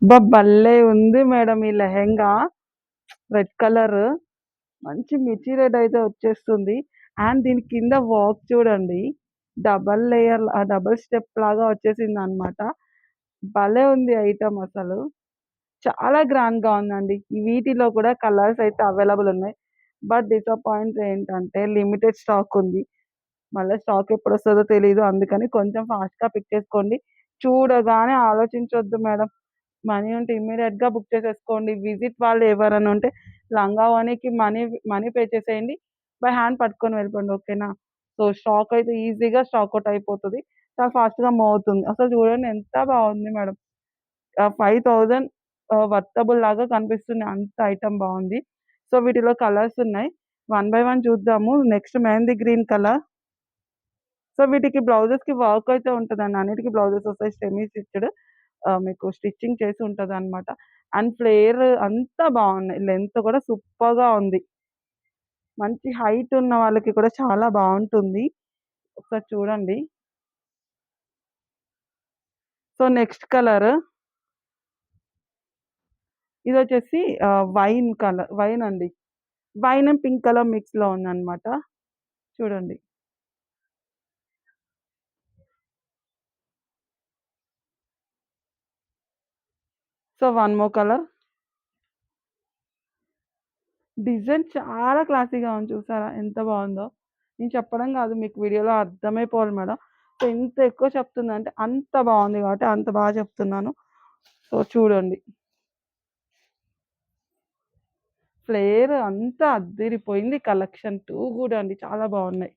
భలే ఉంది మేడం ఈ లెహెంగా. రెడ్ కలర్ మంచి మిర్చి రెడ్ అయితే వచ్చేస్తుంది. అండ్ దీని కింద వర్క్ చూడండి. డబల్ లేయర్ డబుల్ స్టెప్ లాగా వచ్చేసిందనమాట. భలే ఉంది ఐటెమ్ అసలు. చాలా గ్రాండ్‌గా ఉందండి. వీటిలో కూడా కలర్స్ అయితే అవైలబుల్ ఉన్నాయి. బట్ డిసప్పాయింట్ ఏంటంటే లిమిటెడ్ స్టాక్ ఉంది. మళ్ళా స్టాక్ ఎప్పుడొస్తదో తెలీదు. అందుకని కొంచెం ఫాస్ట్‌గా పిక్ చేసుకోండి. చూడగానే ఆలోచించొద్దు మేడం. మనీ ఉంటే ఇమ్మీడియేట్‌గా బుక్ చేసేసుకోండి. విజిట్ వాళ్ళు ఎవరైనా ఉంటే లంగా ఓణికి మనీ పే చేసేయండి. బై హ్యాండ్ పట్టుకొని వెళ్ళిపోండి. ఓకేనా? సో, స్టాక్ అయితే ఈజీగా స్టాక్ ఔట్ అయిపోతది. చాలా ఫాస్ట్‌గా మూవ్ అవుతుంది. అసలు చూడండి ఎంత బావుంది మేడం. 5000 వర్తబుల్ లాగా కనిపిస్తుంది. అంత ఐటెమ్ బావుంది. సో, వీటిలో కలర్స్ ఉన్నాయి. వన్ బై వన్ చూద్దాము. Next mehndi green colour. So, వీటికి బ్లౌజెస్‌కి వర్క్ అయితే ఉంటదండి. అన్నిటికి బ్లౌజెస్ వస్తాయి. సెమీ స్టిచ్డ్ మీకు స్టిచ్చింగ్ చేసి ఉంటదనమాట. అండ్ ఫ్లేర్ అంతా బావున్నాయి. లెంత్ కూడా సూపర్‌గా ఉంది. మంచి హైట్ ఉన్న వాళ్ళకి కూడా చాలా బావుంటుంది. ఒకసారి చూడండి. సో, నెక్స్ట్ కలర్ ఇదొచ్చేసి వైన్ అండి. వైన్ అండ్ పింక్ కలర్ మిక్స్‌లో ఉందనమాట. చూడండి. So, one more colour. Design చాలా క్లాసీగా ఉంది చూసారా? ఎంత బావుందో. నేను చెప్పడం గాదు మీకు వీడియోలో అర్థమైపోవాలి మేడం. సో, ఎంత ఎక్కువ చెప్తున్నా అంత బావుంది కాబట్టి అంత బాగా చెప్తున్నాను. సో, చూడండి. ఫ్లేర్ అంతా అద్దిరిపోయింది. కలెక్షన్ 2 గూడా అండి చాలా బావున్నాయి.